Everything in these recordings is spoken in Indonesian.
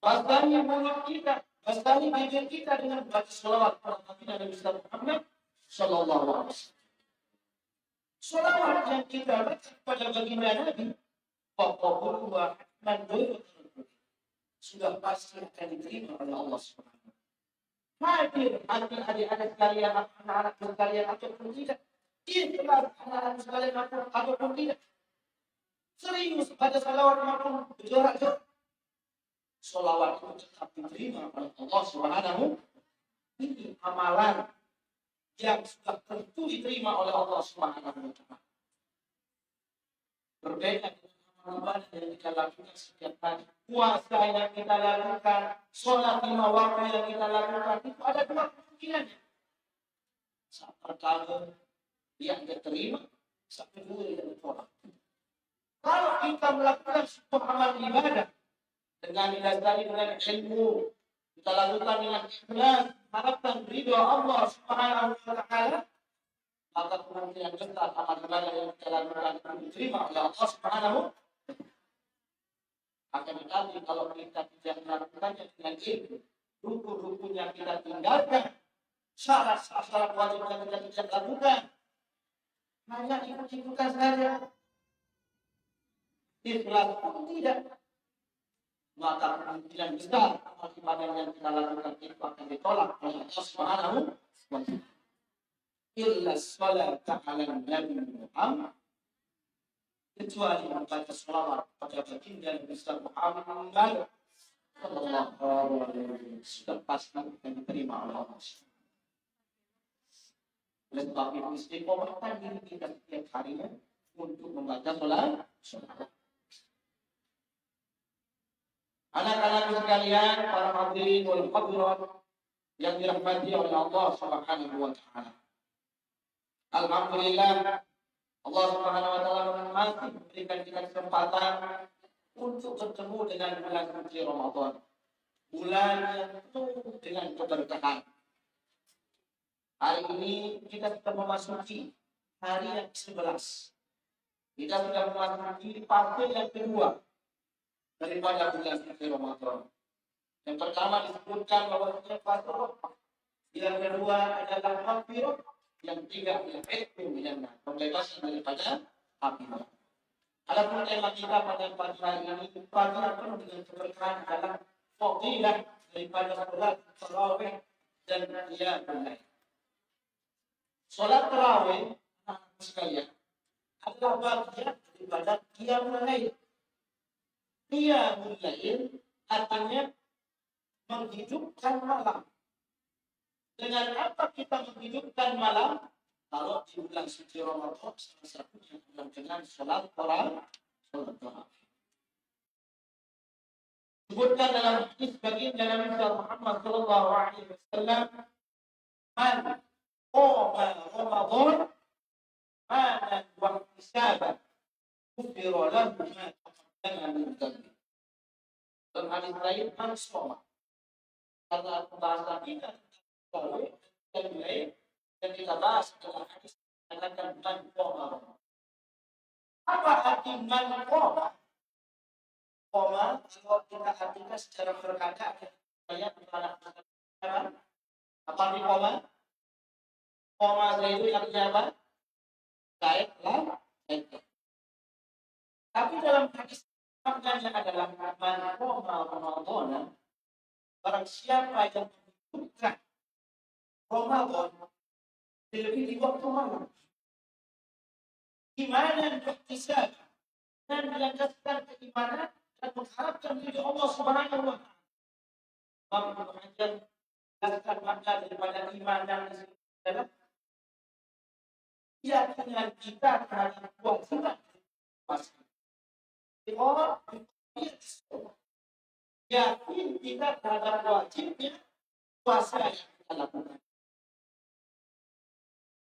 basahi mulut kita, basahi bibir kita dengan baca salawat kepada Nabi Muhammad sallallahu alaihi wasallam. Salawat yang kita baca kepada baginda Nabi, pokoknya wahman sudah pasti akan diterima oleh Allah Subhanahu. Hadir adik-adik sekalian, anak-anak sekalian ataupun tidak, ikhlas anak-anak sekalian ataupun tidak, serius pada salawat maupun berjorak-jorak, salawat itu tetap diterima oleh Allah Subhanahu. Ini amalan yang sudah tentu diterima oleh Allah Subhanahu wa taala. Berbeda dengan amalan yang kita lakukan setiap hari. Puasa yang kita lakukan, sholat 5 waktu yang kita lakukan, itu ada 2 kemungkinannya. Saat pertama yang diterima, saat kedua yang ditolak. Kalau kita melakukan sebuah amal ibadah dengan didasari dengan ilmu, kita lakukan dengan ikhlas, harapkan ridho Allah Subhanahu wa taala, maka kemungkinan besar amal ibadah yang kita lakukan diterima oleh Allah Subhanahu. Akan tetapi kalau kita tidak melakukannya dengan ilmu, rukun-rukun yang kita tinggalkan, syarat-syarat wajib yang kita tidak lakukan, hanya ikut-ikutan saja, ikhlas pun tidak, maka kemungkinan besar amal ibadah yang kita lakukan itu akan ditolak oleh Allah Subhanahu wa taala. Illa sholata 'ala Nabi Muhammad, kecuali membaca sholawat pada baginda Nabi Muhammad sallallahu alaihi wasallam, sudah pasti akan diterima oleh Allah. Oleh sebab itu istiqomahkan diri kita setiap harinya untuk membaca sholawat. Anak-anak sekalian, para hadirin wal hadirat yang dirahmati oleh Allah Subhanahu wa taala. Alhamdulillah, Allah Subhanahu wa taala masih memberikan kita kesempatan untuk bertemu dengan bulan suci Ramadan. Bulan yang penuh dengan keberkahan. Hari ini kita sudah memasuki hari yang ke-11. Kita sudah memasuki fase yang kedua daripada bulan suci Ramadan. Yang pertama disebutkan bahwa fase Ramadan. Yang kedua adalah maghfirah. Yang ketiga adalah itu minan pembebasan daripada api neraka. Adapun tema kita pada pagi hari ini pagi yang penuh dengan keberkahan adalah fadilah daripada salat tarawih dan qiyamul lail. Salat tarawih, anak-anak sekalian, adalah bagian daripada qiyamul lail. Qiyamul lail artinya menghidupkan malam. Dengan apa kita menghidupkan malam? Kalau di bulan suci Ramadan, salah satunya adalah dengan salat tarawih. Disebutkan dalam hadis baginda Nabi Muhammad sallallahu alaihi wasallam, "Man qama Ramadan manan wa ihtisaban, ghufira lahu ma taqaddama min dhanbi." Dalam hadis lain, "Man shoma." Karena bahasa kita dan lain yang kita bahas dalam hadis mengatakan man qoma. Apa arti man qoma? Qoma kalau kita artikan secara berkata ayat pada apa arti qoma? Qoma itu artinya apa? Kait lah. Tapi dalam hadis maknanya adalah man qoma Ramadan, barang siapa yang menghidupkan Ramadan lebih di waktu malam, imanan ihtisab, dan melanjutkan keimanan dan mengharapkan ridho Allah Subhanahu wa taala. Maka mengajar dasar makna daripada iman dan adalah keyakinan kita terhadap kewajiban puasa. Orang yakin kita terhadap wajibnya puasa yang kita lakukan.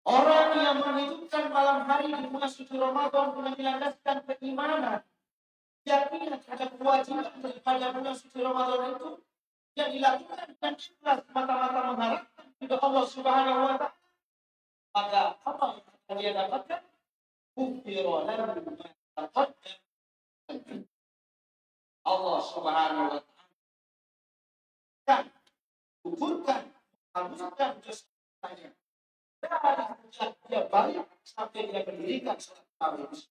Orang yang menghidupkan malam hari di bulan suci Ramadan dengan melandaskan keimanan, yakin terhadap kewajiban daripada bulan suci Ramadan itu yang dilakukan dengan ikhlas mata-mata mengharapkan ridho Allah Subhanahu wa taala, maka apa yang akan dia dapatkan? Ghufira lahu ma taqaddama. Allah Subhanahu wa taala gugurkan, hapuskan dosanya. Dari sejak dia balik sampai dia mendirikan sholat tarawih.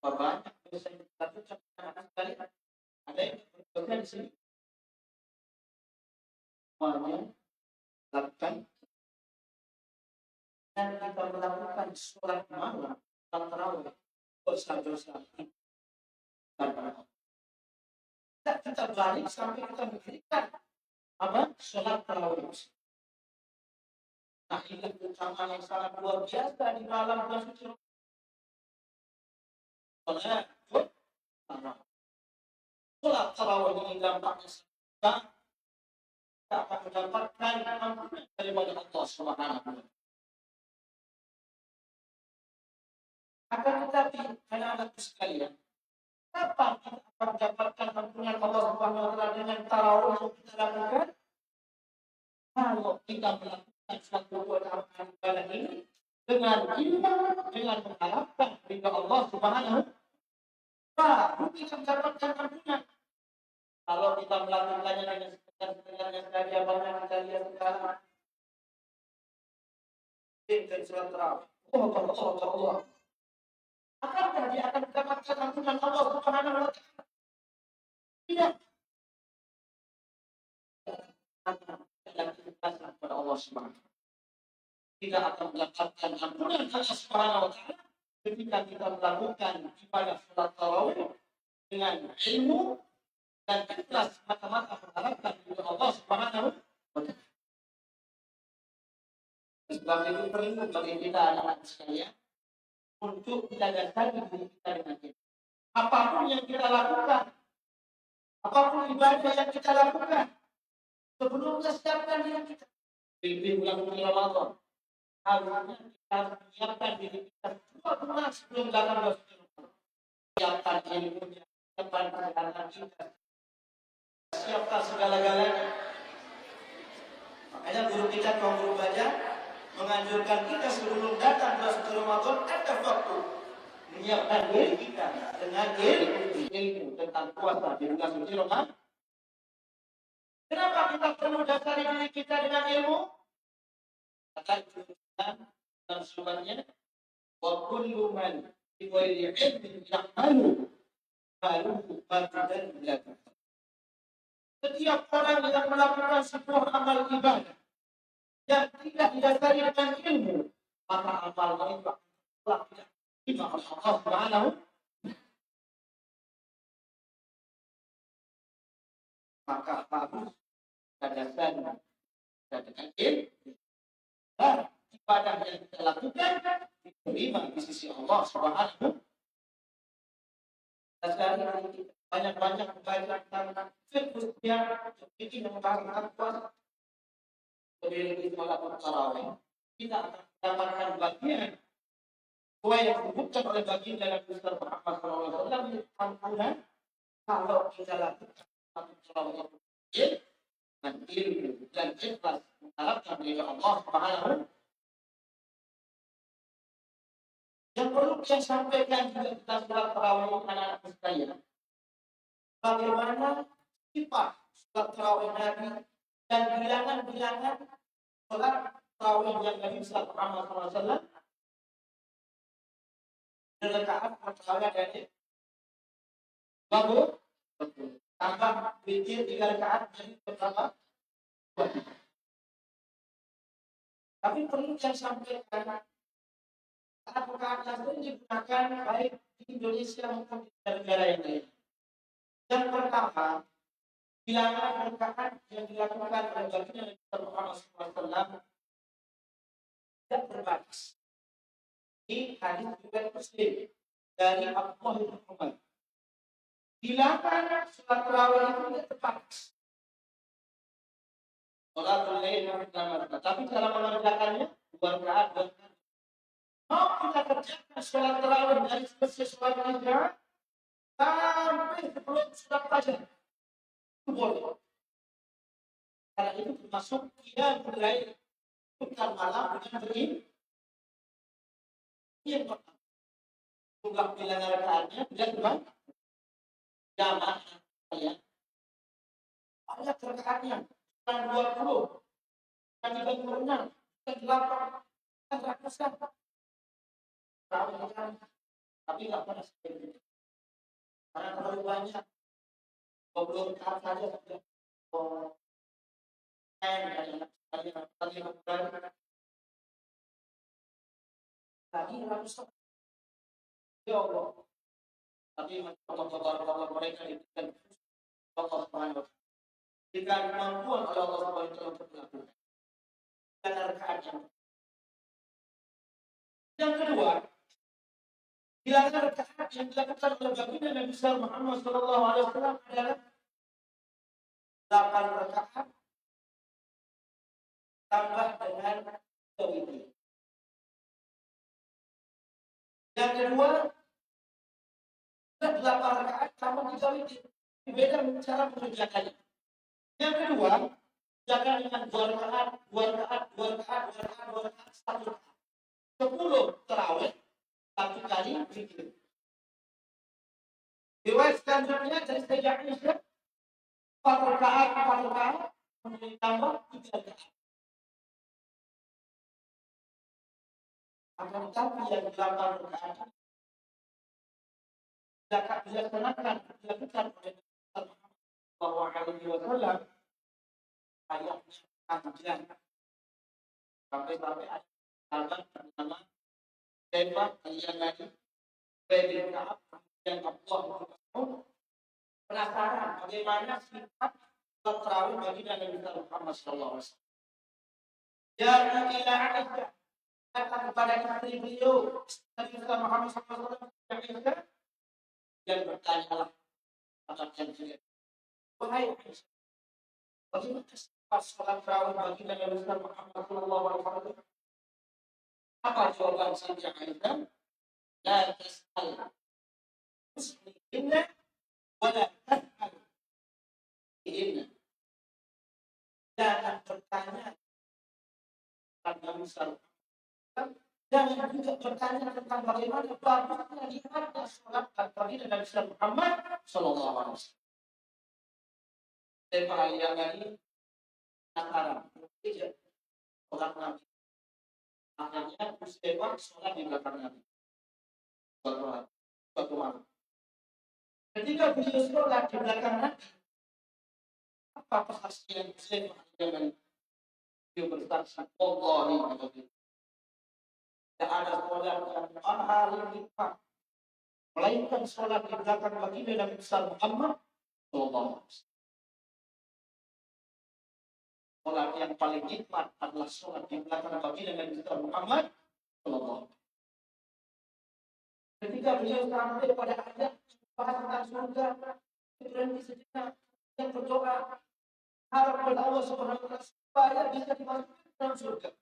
Banyak dosa yang dilakukan anak sekali. Ada yang berdosa di sini. Semuanya lakukan dan kita melakukan sholat malam, sholat tarawih, dosa-dosa tanpa kita balik sampai kita mendirikan apa? Sholat tarawih. Nah, ini keutamaan yang sangat luar biasa di malam bulan suci Ramadan. Sholat tarawih ini dampaknya sangat kita akan mendapatkan ampunan daripada Allah Subhanahu wa taala. Akan tetapi anak-anak sekalian, kapan kita akan mendapatkan ampunan Allah Subhanahu wa taala dengan tarawih yang kita lakukan? Kalau kita melakukan suatu keutamaan ibadah ini dengan iman, dengan mengharapkan ridha Allah Subhanahu wa taala, baru kita mendapatkan ampunan. Kalau kita melakukannya dengan sekedar-sekedarnya saja, banyak kita lihat sekarang. Dan surat tarawih. Allah. Akankah dia akan mendapatkan ampunan Allah Subhanahu wa taala? Tidak. Kepada Allah Subhanahu wa taala. Tidak akan mendapatkan ampunan Allah Subhanahu wa taala ketika kita melakukan ibadah salat tarawih dengan ilmu dan ikhlas mata-mata mengharapkan kepada Allah Subhanahu wa taala. Sebab itu perlu bagi kita anak-anak sekalian untuk menjaga diri kita dengan itu. Apapun yang kita lakukan, apapun ibadah yang kita lakukan, sebelumnya siapkan diri kita. Di bulan Ramadan, harusnya kita menyiapkan diri kita 2 bulan sebelum 18 Ramadan. Siapkan ilmunya, siapkan kesehatan kita, siapkan segala-galanya. Makanya guru kita, Tuan Guru Baja, menganjurkan kita sebelum datang bulan suci Ramadan ada waktu menyiapkan diri kita dengan ilmu tentang puasa di bulan suci Ramadan. Kenapa kita perlu dasari diri kita dengan ilmu? Kata dalam suratnya, wa kullu man bi ghairi ilmin ya'malu falahu fadlan billah. Setiap orang yang melakukan sebuah amal ibadah yang tidak didasari dengan ilmu, maka amalnya itu telah tidak diterima oleh Allah Subhanahu. Maka harus didasari dengan ilmu dan ibadah yang kita lakukan diterima di sisi Allah Subhanahu. Dasari banyak-banyak membaca tentang fiqh yang membahas tentang puasa. Lebih melakukan tarawih, kita akan mendapatkan bagian sesuai yang disebutkan oleh baginda dalam Islam Muhammad SAW ampunan kalau kita lakukan satu tarawih dengan ilmu dan ikhlas mengharapkan dari Allah Subhanahu. Yang perlu saya sampaikan juga kita sholat tarawih anak-anak sekalian, bagaimana sifat sholat tarawih Nabi dan bilangan-bilangan sholat tarawih yang Nabi Muhammad SAW dengan rakaat pertama dari bagus tambah witir 3 rakaat jadi pertama. Tapi perlu saya sampaikan rakaat tersebut digunakan baik di Indonesia maupun di negara yang lain. Yang pertama, bilangan rakaat yang dilakukan oleh baginda Nabi Muhammad SAW tidak terbatas. Di hadis riwayat Muslim dari Abdullah bin Umar, bilangan sholat tarawih itu tidak terbatas. Sholatul lail tapi cara mengerjakannya 2 rakaat. Mau kita kerjakan sholat tarawih dari selesai sholat Isya sampai sebelum sholat fajar. Boleh. Karena itu termasuk dia mulai bukan malam dengan beribadah. Yang pertama, jumlah bilangan rakaatnya tidak berubah. Jamaah ya. banyak rakaatnya. Bukan 20, bukan 36, bukan 8, bukan ratusan. Tapi nggak pernah seperti itu. Karena terlalu banyak. 20 rakaat saja sudah. Tadi ratusan. Ya Allah. Tapi Allah mereka diberikan Allah Subhanahu wa taala. Diberikan kemampuan oleh Allah Subhanahu wa taala untuk melakukan. Dan rakaatnya. Yang kedua, bilangan rakaat yang dilakukan oleh baginda Nabi Muhammad sallallahu alaihi wasallam adalah 8 rakaat tambah dengan witir. Yang kedua, 8 rakaat tambah 3 witir. Beda cara mengerjakannya. Yang kedua, jangan dengan 2 rakaat, 2 rakaat, 2 rakaat, 2 rakaat, 2 rakaat, 1 rakaat. 10 tarawih, 1 kali witir. Riwayat selanjutnya dari Sayyidah Aisyah, 4 rakaat, 4 rakaat, kemudian tambah 3 rakaat. Akan tetapi yang 8 rakaat dilaksanakan oleh Muhammad SAW ayatnya panjang sampai ada sahabat bernama Zainab al-Yamani bin Ka'ab yang Abdullah penasaran bagaimana sifat tarawih bagi Nabi Muhammad SAW. Jadi ila Aisyah datang kepada istri beliau Nabi Muhammad SAW yang bertanyalah akan dia. Wahai Aisyah, bagaimana sifat salat tarawih bagi Nabi Muhammad SAW? Apa jawaban Sayyidah Aisyah? La tas'al musliminna wa la tas'al inna. Jangan bertanya tentang Nabi SAW. Jangan juga bertanya tentang bagaimana bagusnya diada salat bagi Nabi Muhammad sallallahu alaihi wasallam. Tema yang ini antara tidak salat Nabi. Makanya Muslimah salat di belakang Nabi. Suatu malam. Ketika beliau salat di belakang Nabi, apa kesaksian Muslimah dengan beliau bersaksi, Wallahi abadi. Tidak ada sholat yang paling nikmat melainkan sholat di belakang baginda Nabi Muhammad sallallahu alaihi wasallam. Sholat yang paling nikmat adalah sholat di belakang baginda Nabi Muhammad sallallahu alaihi wasallam. Ketika beliau sampai pada ayat bahas tentang surga, berhenti sejenak yang berdoa harap kepada Allah Subhanahu wa taala supaya bisa dimasukkan dalam surga.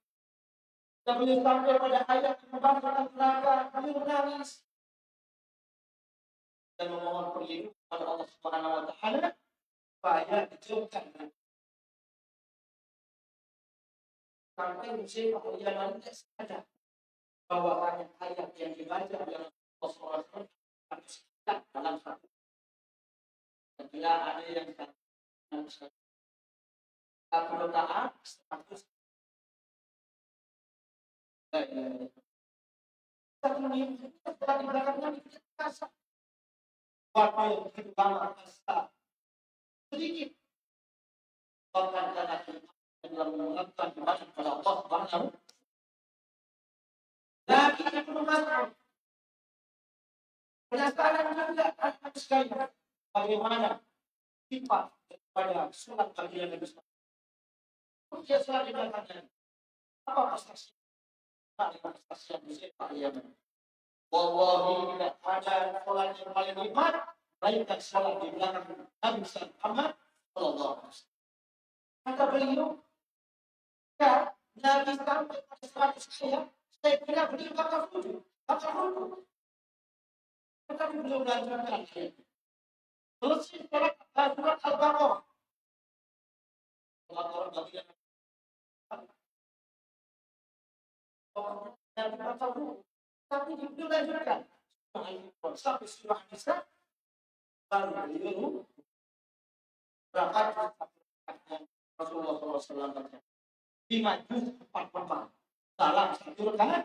Beliau sampai pada ayat membahas tentang neraka, beliau menangis dan memohon perlindungan kepada Allah Subhanahu wa taala supaya dijauhkan dari sampai musibah yang tidak sadar bahwa ayat yang dibaca oleh Allah Subhanahu wa taala harus dalam satu. Bila ada yang tak perlu taat, status satu menit setelah di belakangnya kita kasar. Waktu yang begitu lama kasar. Sedikit. Bahkan karena dalam mengatakan ibadah kepada Allah Subhanahu. Lagi itu masuk. Penasaran juga anak sekali bagaimana sifat daripada sholat bagi Nabi Muhammad. Dia sholat di belakangnya. Apa prestasi? Kesaksian Muslimah Yaman. Wallahi tidak ada sholat yang paling nikmat melainkan sholat di belakang Nabi Muhammad sallallahu alaihi wasallam. Kata beliau, ya Nabi sampai pada 100 saya kira beliau bakal rujuk. Tetapi beliau melanjutkan selesai sholat surat Al-Baqarah. Al-Baqarah bagian dan kita tahu, tapi dilanjutkan sampai surah Nisa baru beliau berangkat Rasulullah SAW baca 5 juz 4 dalam 1 rakaat.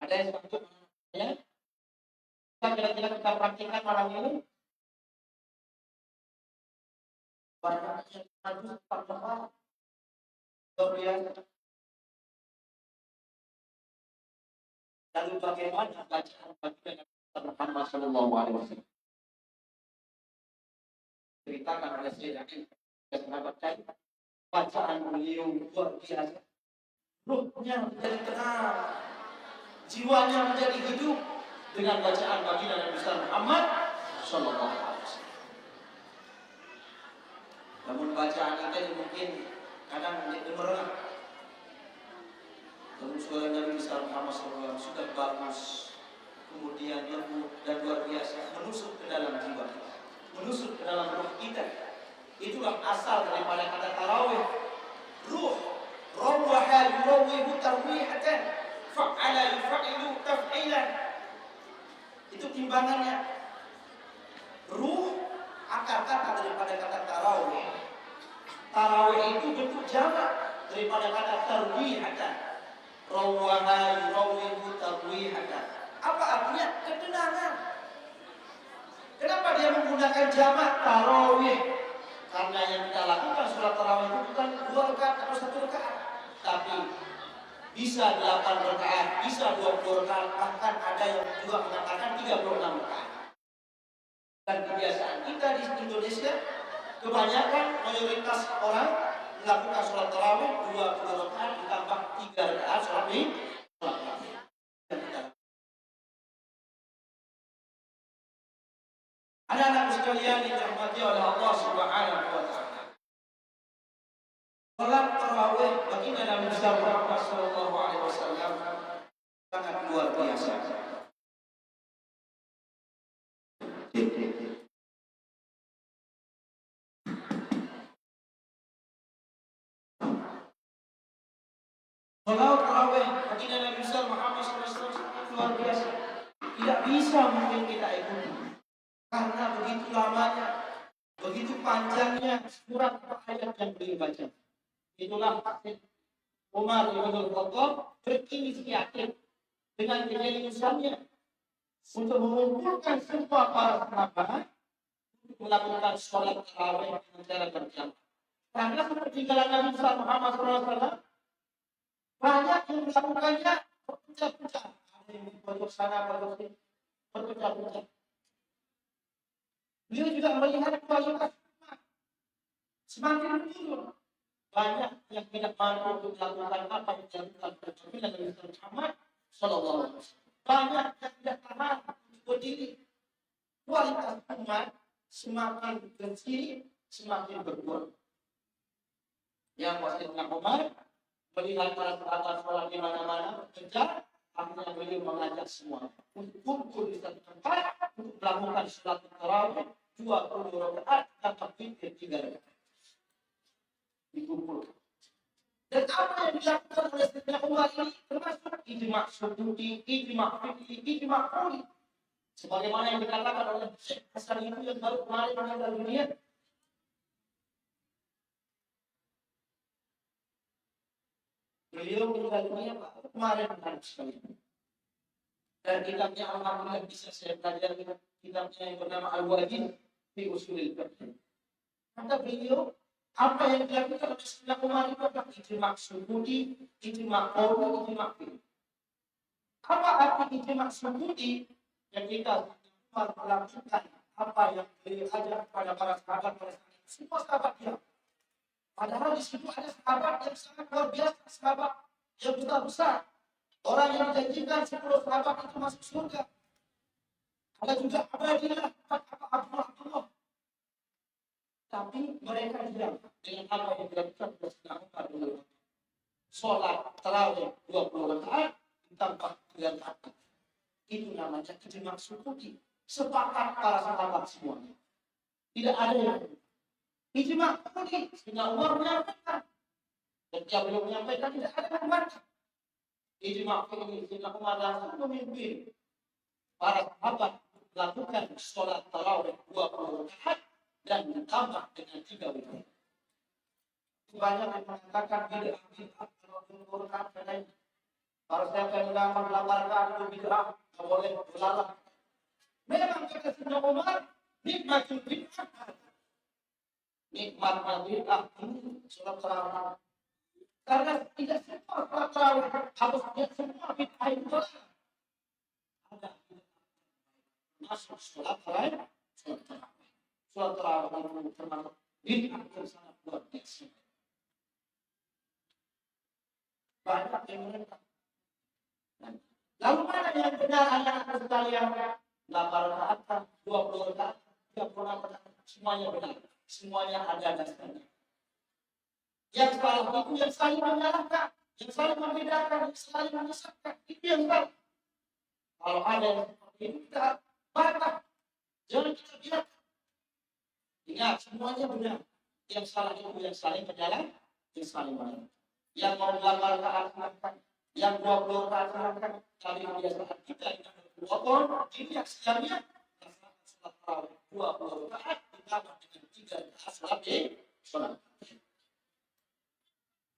Ada yang satu ya? Kira-kira kita praktikkan malam ini. Baca 5 juz 4 rakaat. Lalu bagaimana bacaan Nabi Muhammad sallallahu alaihi wasallam? Ceritakan oleh Sayyidina sahabat saya, bacaan beliau luar biasa. Ruhnya menjadi tenang, jiwanya menjadi hidup dengan bacaan baginda Nabi Muhammad sallallahu alaihi wasallam. Namun bacaan itu mungkin kadang menjadi merengah. Lalu suara Nabi Muhammad SAW sudah bagus, kemudian lembut dan luar biasa, menusuk ke dalam jiwa kita, menusuk ke dalam ruh kita. Itulah asal daripada kata tarawih. Ruh, rawaha yurawihu tarwihatan, fa'ala yufa'ilu taf'ilan. Itu timbangannya. Ruh, akar kata daripada kata tarawih. Tarawih itu bentuk jamak daripada kata tarwihatan. Rawaha yurawihu tarwihatan. Apa artinya? Ketenangan. Kenapa dia menggunakan jamak tarawih? Karena yang kita lakukan sholat tarawih itu bukan 2 rakaat atau 1 rakaat, tapi bisa 8 rakaat, bisa 20 rakaat, bahkan ada yang juga mengatakan 36 rakaat. Dan kebiasaan kita di Indonesia, kebanyakan mayoritas orang melakukan sholat tarawih 20 rakaat ditambah 3 rakaat sholat tarawih. Anak-anak sekalian dirahmati oleh Allah Subhanahu wa taala. Salat tarawih baginda Nabi Muhammad sallallahu alaihi wasallam sangat luar biasa. Salat tarawih baginda Nabi Muhammad sallallahu alaihi wasallam sangat luar biasa. Tidak bisa mungkin kita ikuti. Karena begitu lamanya, begitu panjangnya surat ayat yang beliau baca. Itulah Umar bin Khattab berinisiatif dengan kejelisannya untuk mengumpulkan semua para sahabat untuk melakukan sholat tarawih dengan cara berjamaah. Karena peninggalan Nabi Muhammad SAW banyak yang melakukannya berpecah-pecah. Ada yang pojok sana, pojok sini, berpecah-pecah. Beliau juga melihat kualitas semakin menurun. Banyak yang tidak mampu untuk melakukan apa yang dilakukan oleh Nabi Muhammad sallallahu alaihi wasallam. Banyak yang tidak tahan untuk berdiri. Kualitas umat semakin kecil, semakin berkurang. Yang Sayyidina Umar melihat para sahabat sholat di mana-mana bekerja, akhirnya beliau mengajak semua untuk kumpul di satu tempat untuk melakukan sholat tarawih 20 rakaat tanpa zikir 3 rakaat. Dikumpulkan. Dan apa yang dilakukan oleh Sayyidina Umar ini termasuk ijma' subuti, ijma' fiqhi, ijma' qawli. Sebagaimana yang dikatakan oleh Syekh Hasan itu yang baru kemarin meninggal dunia. Beliau meninggal dunia kemarin sekali. Dan kitabnya alhamdulillah bisa saya pelajari, kitabnya yang bernama Al-Wajid fi Ushulil Fiqh. Kata beliau, apa yang dilakukan oleh Sayyidina Umar itu adalah ijma' subuti, ijma' qawli, ijma' fiqh. Apa arti ijma' subuti? Yang kita Umar melakukan apa yang beliau ajar kepada para sahabat pada saat itu. Semua sahabat dia. Padahal di situ ada sahabat yang sangat luar biasa, sahabat yang besar. Orang yang dijanjikan 10 sahabat itu masuk surga. Ada juga Abdullah, Abdullah. Tapi mereka diam dengan apa yang dilakukan oleh Sayyidina Umar bin Khattab. Sholat tarawih 20 rakaat tanpa 3 rakaat. Itu namanya ijma' subuti. Sepakat para sahabat semuanya. Tidak ada yang ijma' qawli. Sayyidina Umar menyampaikan. Ketika beliau menyampaikan tidak ada yang membantah. Ijma' qawli Sayyidina Umar langsung memimpin para sahabat melakukan sholat tarawih 20 rakaat dan ditambah dengan 3 witir. banyak yang mengatakan bid'ah kalau diurutkan bedanya. Kalau siapa yang sudah melamarkan itu bid'ah, tidak boleh berlalang. Memang kata Sayyidina Umar, nikmatul bid'ah. Nikmatnya bid'ah surat terawih. Karena tidak semua surat terawih harusnya semua bid'ah itu berlalang. Ada masuk surat terawih, surat terawih termasuk bid'ah yang sangat luar biasa. Banyak yang menentang. Lalu mana yang benar anak-anak sekalian? 8 rakaat, 20 rakaat, 30 rakaat, semuanya benar. Semuanya ada dasarnya. Yang salah itu yang saling menyalahkan, yang saling membedakan, yang saling menyesatkan. Itu yang salah. Kalau ada yang seperti itu, kita bantah. Jangan kita biarkan. Ingat, semuanya benar. Yang salah itu yang saling menyalah, yang saling menyalahkan. Yang mau 8 rakaat, yang 20 rakaat, kali kebiasaan kita yang berpuasa, ini yang sebenarnya sholat tarawih 20 rakaat ditambah dengan 3 rakaat sholat.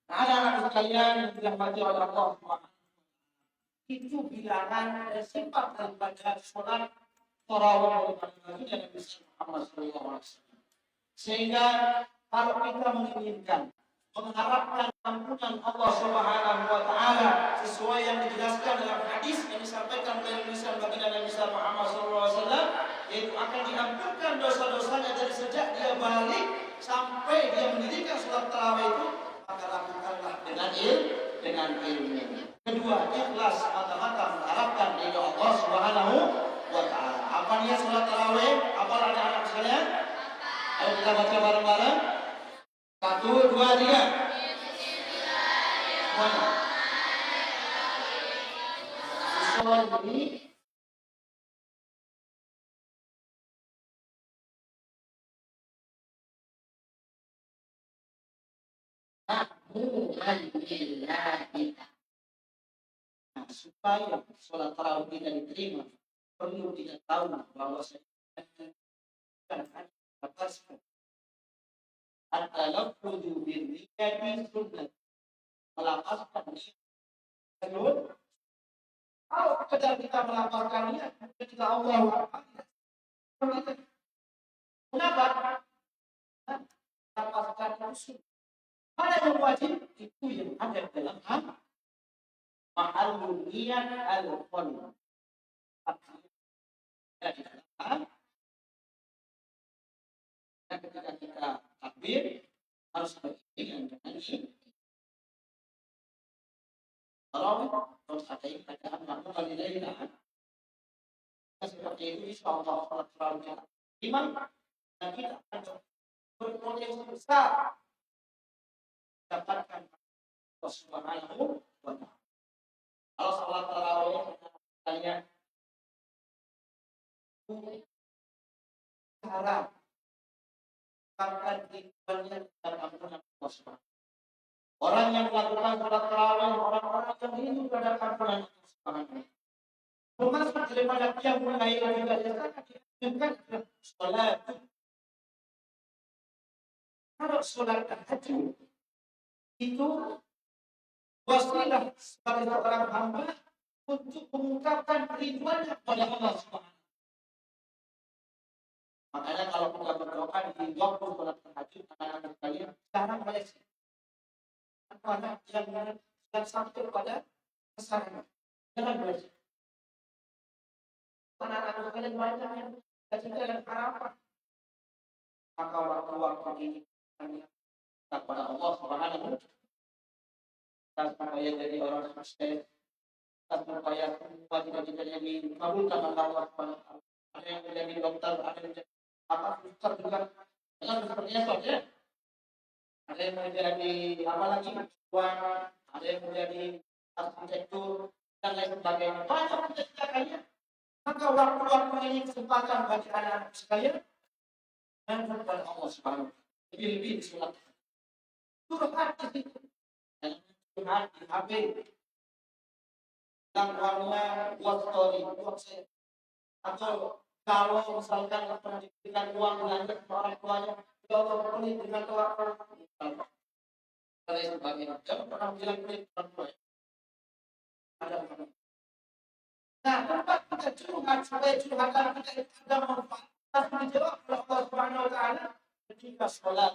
Nah, anak-anak sekalian yang dirahmati oleh Allah Subhanahu itu bilangan sifat daripada sholat tarawih daripada Nabi Muhammad SAW. Sehingga kalau kita menginginkan mengharapkan ampunan Allah Subhanahu wa taala sesuai yang dijelaskan dalam hadis yang disampaikan oleh lisan baginda Nabi Muhammad SAW, yaitu akan diampunkan dosa-dosanya dari sejak dia balik sampai dia mendirikan sholat tarawih itu, maka lakukanlah dengan ilmu. Kedua, ikhlas mata-mata mengharapkan ridha Allah Subhanahu wa taala. Apa niat sholat tarawih? Apa anak-anak sekalian? Ayo kita baca bareng-bareng. 1, 2, 3. Mana? Sorry. Nah, supaya sholat tarawih tidak diterima, perlu kita tahu bahwa saya akan lepaskan. At-talaffuzu bin-niyati sunnah. Melafazkan niat. Kalau sekedar kita melafazkan niat, kita Allahu Akbar. Kenapa? Melafazkan usul. Mana yang wajib? Itu yang ada dalam mahallul niat al-qalb. Dan ketika kita takbir harus beriringan dengan ini. Kalau harus ada yang bacaan makna lillahi. Seperti itu insyaallah salat tarawih iman dan kita akan berpotensi besar dapatkan Allah Subhanahu wa taala. Kalau salat tarawih kalian harap akan dibanyak dan ampunan Allah Subhanahu. Orang yang melakukan salat tarawih, orang-orang yang rindu pada ampunan Allah Subhanahu. Termasuk daripada dia mulai juga dengan salat. Kalau salat tahajud itu wasilah sebagai seorang hamba untuk mengungkapkan ridwannya kepada Allah Subhanahu. Makanya kalau kita berdoa di waktu sholat tahajud, anak-anak sekalian sekarang banyak anak yang sampai pada kesalahan. Jangan belajar. Anak-anak sekalian banyak yang tidak ada harapan. Maka waktu-waktu ini kepada Allah Subhanahu dan supaya jadi orang sukses, dan supaya semua cita-citanya dikabulkan oleh Allah Subhanahu. Ada yang menjadi dokter, ada yang menjadi apa suster juga dengan sepertinya saja. Ada yang menjadi apa lagi tuan, ada yang menjadi arsitektur dan lain sebagainya. Banyak cita-cita kalian. Maka waktu-waktu ini kesempatan bagi anak-anak sekalian dan kepada Allah Subhanahu. Lebih-lebih di sholat. Turut hati itu. Dan curhat di HP. Dan uangnya buat story, buat saya. Atau kalau misalkan pernah diberikan uang belanja ke orang tuanya, kalau beli dengan doa dan sebagainya. Jangan pernah bilang orang tua. Ada orang. Nah, tempat kita curhat supaya curhatan kita itu ada manfaat. Harus dijawab oleh Allah Subhanahu Wa Taala ketika sholat.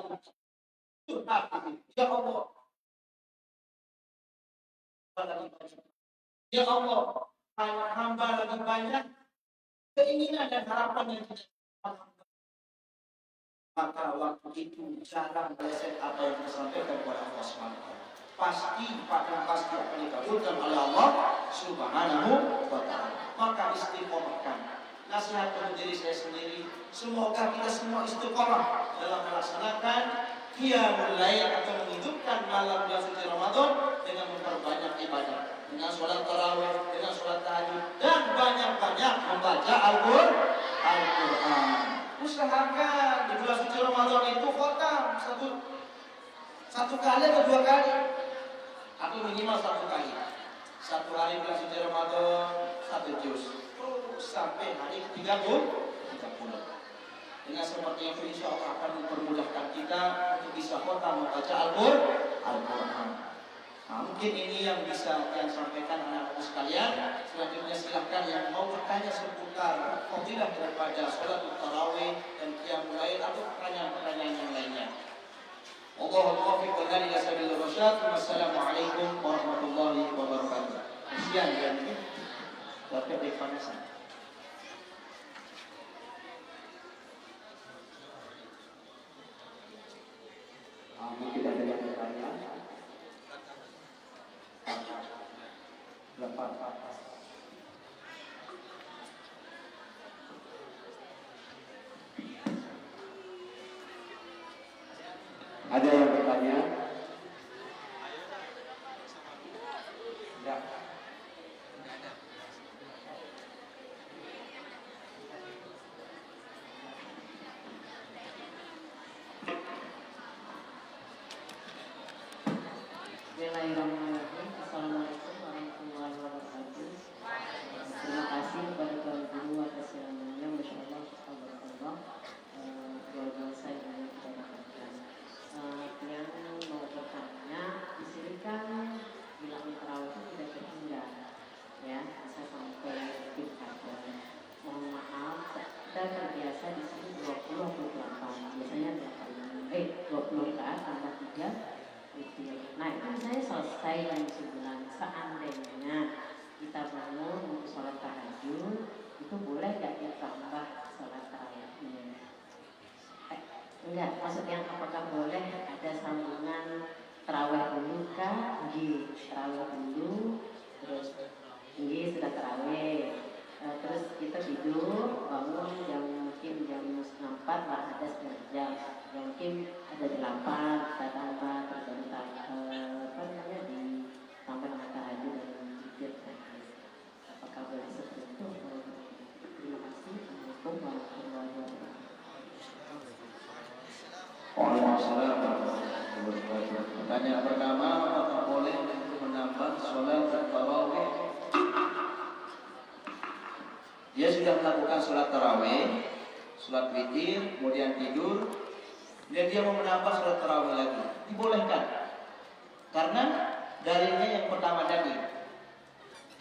Curhat, ya Allah. Ya Allah, hamba lagi banyak keinginan dan harapan yang tidak maka waktu itu jarang meleset apa yang disampaikan kepada Allah Subhanahu pasti akan dikabulkan oleh Allah Subhanahu wa Ta'ala. Maka istiqomahkan nasihat untuk diri saya sendiri, semoga kita semua istiqomah dalam melaksanakan qiyamul lail atau menghidupkan malam bulan suci Ramadan dengan memperbanyak ibadah, dengan sholat tarawih, dengan sholat tahajud, dan banyak-banyak membaca Al-Quran. Usahakan di bulan suci Ramadan itu khotam satu kali atau dua kali, atau minimal satu kali. Satu hari bulan suci Ramadan 1 juz, terus sampai hari 30. Dengan seperti itu insya Allah akan mempermudahkan kita untuk bisa khotam membaca Al-Quran. Nah, mungkin ini yang bisa yang sampaikan anak-anakku sekalian. Selanjutnya silahkan yang mau bertanya seputar fadilah daripada sholat tarawih dan qiyamul lail atau pertanyaan-pertanyaan yang lainnya. Wallahu taufiq wal hidayah sabil rasyad. Wassalamualaikum warahmatullahi wabarakatuh. Sekian ya ini. Dapat dipanasan. Mungkin ada yang bertanya. Lepas. Ada yang bertanya? Ya. Bismillahirrahmanirrahim. Assalamualaikum warahmatullahi wabarakatuh. Terima kasih kepada Tuan Guru atas ceramahnya. Masya Allah, subhanallah, luar biasa yang kita dapatkan. Yang mau bertanya, di sini kan bilang terawih itu tidak terhingga, ya, bisa sampai Fitr. Mohon maaf, kita terbiasa di sini 20 atau 8, biasanya 20 rakaat tambah 3. Nah itu misalnya selesai jam 9, seandainya kita bangun untuk sholat tahajud, itu boleh gak ditambah sholat tarawihnya? Enggak, maksudnya apakah boleh ada sambungan tarawih dulu kah? Tarawih dulu, terus sudah tarawih, terus kita tidur, bangun mungkin jam 4 lah, ada setengah jam, mungkin ada 8, kita tambah, terus ditambah dengan tahajud dan zikir. Apakah boleh seperti itu? Terima kasih. Assalamualaikum warahmatullahi wabarakatuh. Waalaikumsalam warahmatullahi wabarakatuh. Pertanyaan pertama, apakah boleh untuk menambah sholat tarawih? Dia sudah melakukan sholat tarawih, sholat witir, kemudian tidur, dan dia mau menambah sholat tarawih lagi, dibolehkan. Karena dalilnya yang pertama tadi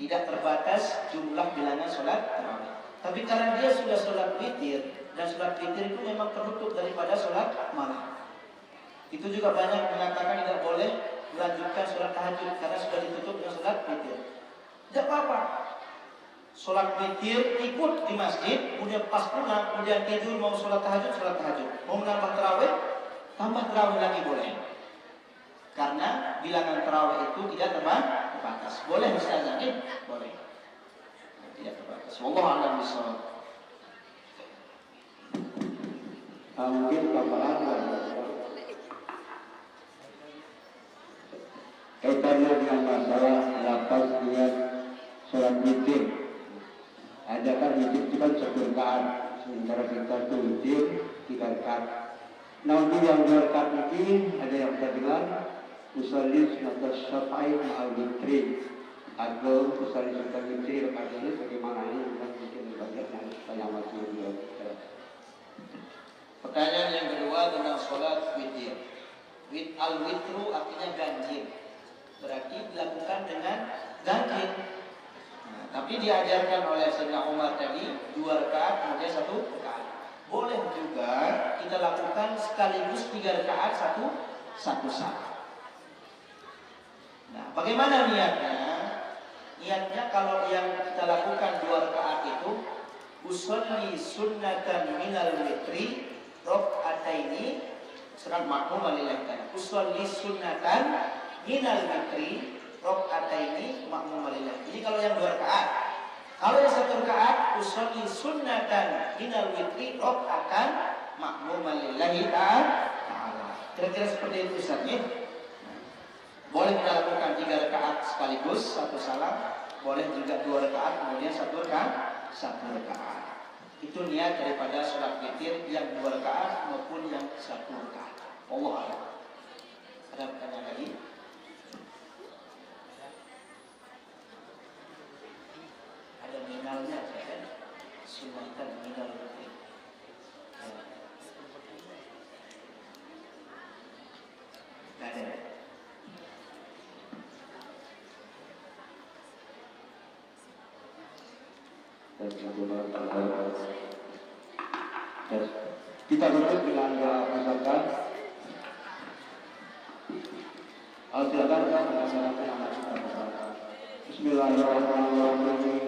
tidak terbatas jumlah bilangan sholat tarawih. Tapi karena dia sudah sholat witir, dan sholat witir itu memang penutup daripada sholat malam. Itu juga banyak mengatakan tidak boleh melanjutkan sholat tahajud karena sudah ditutup dengan sholat witir. Tidak apa-apa. Sholat witir ikut di masjid, kemudian pas pulang, kemudian tidur mau sholat tahajud. Mau menambah tarawih, tambah tarawih lagi boleh. Karena bilangan tarawih itu tidak terbatas. Boleh Ustaz Zakin? Boleh. Tidak terbatas. Wallahu a'lam bishawab. Mungkin tambahan kaitannya dengan masalah lapas dengan sholat witir. Ada kan witir itu kan 1 rakaat, sementara kita tuh witir 3 rakaat. Nah untuk yang 2 rakaat ini ada yang kita dengar usolli sunat syafa'i ma'al witri atau usolli sunat witri rakaat ini bagaimana ini mungkin banyak yang saya masih belum. Pertanyaan yang kedua tentang sholat witir. Al-witru artinya ganjil, berarti dilakukan dengan ganjil. Nah, tapi diajarkan oleh Sayyidina Umar tadi 2 rakaat kemudian 1 rakaat. Boleh juga kita lakukan sekaligus 3 rakaat satu salat. Nah, bagaimana niatnya? Niatnya kalau yang kita lakukan 2 rakaat itu usolli sunnatan minal witri rakaataini surat makmum lillahi ta'ala. Usolli sunnatan minal witri rakaataini makmum lillahi. Jadi kalau yang 2 rakaat. Kalau yang 1 rakaat usolli sunnatan minal witri rakaatan makmum lillahi ta'ala. Kira-kira seperti itu Ustaz ya. Boleh kita lakukan 3 rakaat sekaligus 1 salam, boleh juga 2 rakaat kemudian 1 rakaat. Itu niat daripada sholat witir yang 2 rakaat maupun yang 1 rakaat. Allah a'lam. Ada pertanyaan lagi? Ada minalnya kan? Sunatan minal witir. Nggak ada. Kita tutup dengan doa misalkan silakan melaksanakan amal kita. Bismillahirrahmanirrahim.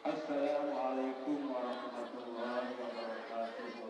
Assalamualaikum warahmatullahi wabarakatuh.